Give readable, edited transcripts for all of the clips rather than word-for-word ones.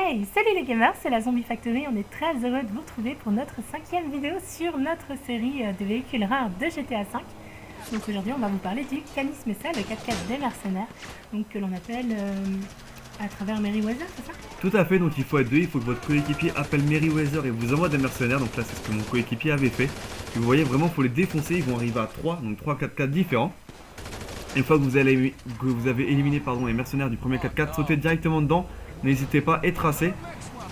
Hey, salut les gamers, c'est la Zombie Factory, on est très heureux de vous retrouver pour notre 5e vidéo sur notre série de véhicules rares de GTA V. Donc aujourd'hui on va vous parler du Canis Mesa, le 4x4 des mercenaires, donc que l'on appelle à travers Merryweather, c'est ça? Tout à fait, donc il faut être deux, il faut que votre coéquipier appelle Merryweather et vous envoie des mercenaires, donc là c'est ce que mon coéquipier avait fait. Et vous voyez vraiment, il faut les défoncer, ils vont arriver à 3, donc 3 4x4 différents. Une fois que vous avez éliminé les mercenaires du premier 4x4, sautez directement dedans, n'hésitez pas et tracez.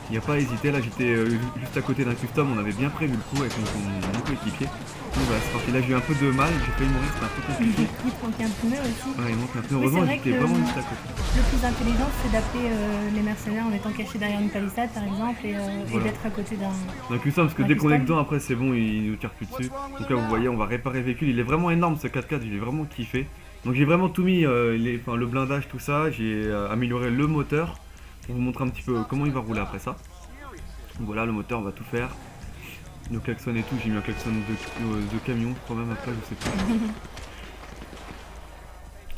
Il n'y a pas à hésiter, là j'étais juste à côté d'un custom, on avait bien prévu le coup avec mon coéquipier. Donc voilà, c'est parti, là j'ai eu un peu de mal, j'ai failli mourir, c'était un peu compliqué. Il te manquait un pneu aussi. Ouais, il manque un pneu, heureusement j'étais vraiment juste à côté. Le plus intelligent c'est d'appeler les mercenaires en étant caché derrière une palissade par exemple et d'être à côté d'un custom, parce que dès qu'on est custom. dedans après c'est bon, il nous tire plus dessus. Donc là vous voyez, on va réparer le véhicule, il est vraiment énorme ce 4x4, il est vraiment kiffé. Donc j'ai vraiment tout mis, le blindage, tout ça, j'ai amélioré le moteur pour vous montrer un petit peu comment il va rouler après ça. Donc voilà, le moteur on va tout faire. Le klaxon et tout, j'ai mis un klaxon de camion, je crois même après, je sais pas.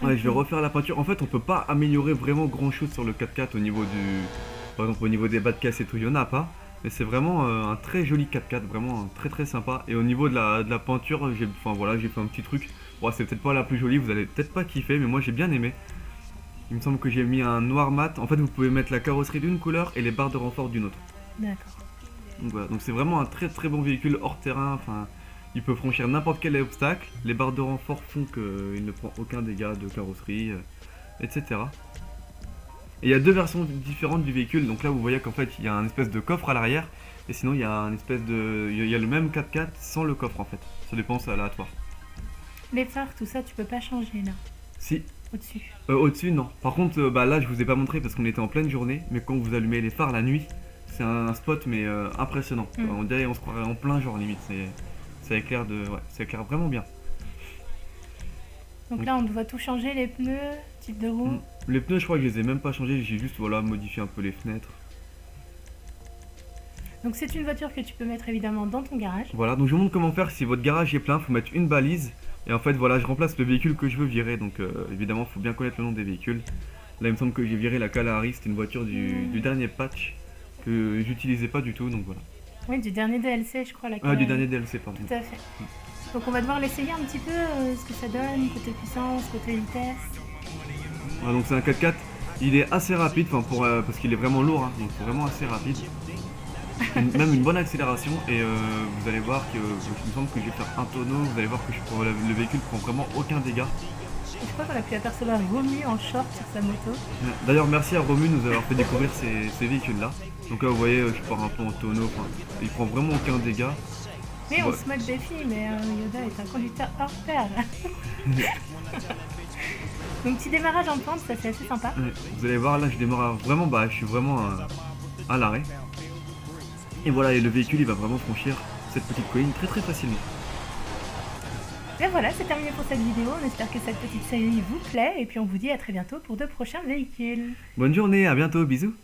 Ouais, je vais refaire la peinture. En fait, on peut pas améliorer vraiment grand chose sur le 4x4 au niveau par exemple au niveau des bas de caisse et tout, il y en a pas. Mais c'est vraiment un très joli 4x4, vraiment très très sympa. Et au niveau de la peinture, j'ai fait un petit truc. Bon, c'est peut-être pas la plus jolie, vous allez peut-être pas kiffer, mais moi j'ai bien aimé. Il me semble que j'ai mis un noir mat. En fait, vous pouvez mettre la carrosserie d'une couleur et les barres de renfort d'une autre. D'accord. Donc voilà, donc c'est vraiment un très très bon véhicule hors terrain. Enfin, il peut franchir n'importe quel obstacle. Les barres de renfort font qu'il ne prend aucun dégât de carrosserie, etc. Et il y a deux versions différentes du véhicule. Donc là, vous voyez qu'en fait, il y a un espèce de coffre à l'arrière. Et sinon, il y a un espèce de, il y a le même 4x4 sans le coffre en fait. Ça dépend, c'est aléatoire. Les phares, tout ça, tu peux pas changer là, Si. au-dessus. Au-dessus, non. Par contre, là, je vous ai pas montré parce qu'on était en pleine journée. Mais quand vous allumez les phares la nuit, c'est un spot mais impressionnant. On dirait, on se croirait en plein jour limite. Ça éclaire ça éclaire vraiment bien. Donc là, on doit tout changer, les pneus, type de roue. Les pneus, je crois que je les ai même pas changés. J'ai juste modifié un peu les fenêtres. Donc c'est une voiture que tu peux mettre évidemment dans ton garage. Voilà, donc je vous montre comment faire. Si votre garage est plein, faut mettre une balise. Et en fait, voilà, je remplace le véhicule que je veux virer. Donc évidemment, faut bien connaître le nom des véhicules. Là, il me semble que j'ai viré la Kalahari. C'était une voiture du dernier patch que j'utilisais pas du tout. Donc voilà. Oui, du dernier DLC, je crois. Du dernier DLC, pardon. Tout à fait. Donc on va devoir l'essayer un petit peu, ce que ça donne, côté puissance, côté vitesse. Voilà, donc c'est un 4x4. Il est assez rapide, parce qu'il est vraiment lourd. Hein, donc c'est vraiment assez rapide. Même une bonne accélération. Et vous allez voir que il me semble que je vais faire un tonneau. Vous allez voir que le véhicule prend vraiment aucun dégât. Je crois qu'on a pu apercevoir Romu en short sur sa moto. D'ailleurs, merci à Romu de nous avoir fait découvrir ces véhicules-là. Donc là, vous voyez, je pars un peu en tonneau. Il prend vraiment aucun dégât. Mais on se moque des filles, mais Yoda est un conducteur hors pair. Donc petit démarrage en pente, ça c'est assez sympa. Vous allez voir, là je démarre vraiment bas, je suis vraiment à l'arrêt. Et voilà, et le véhicule il va vraiment franchir cette petite colline très très facilement. Et voilà, c'est terminé pour cette vidéo. On espère que cette petite série vous plaît. Et puis on vous dit à très bientôt pour de prochains véhicules. Bonne journée, à bientôt, bisous.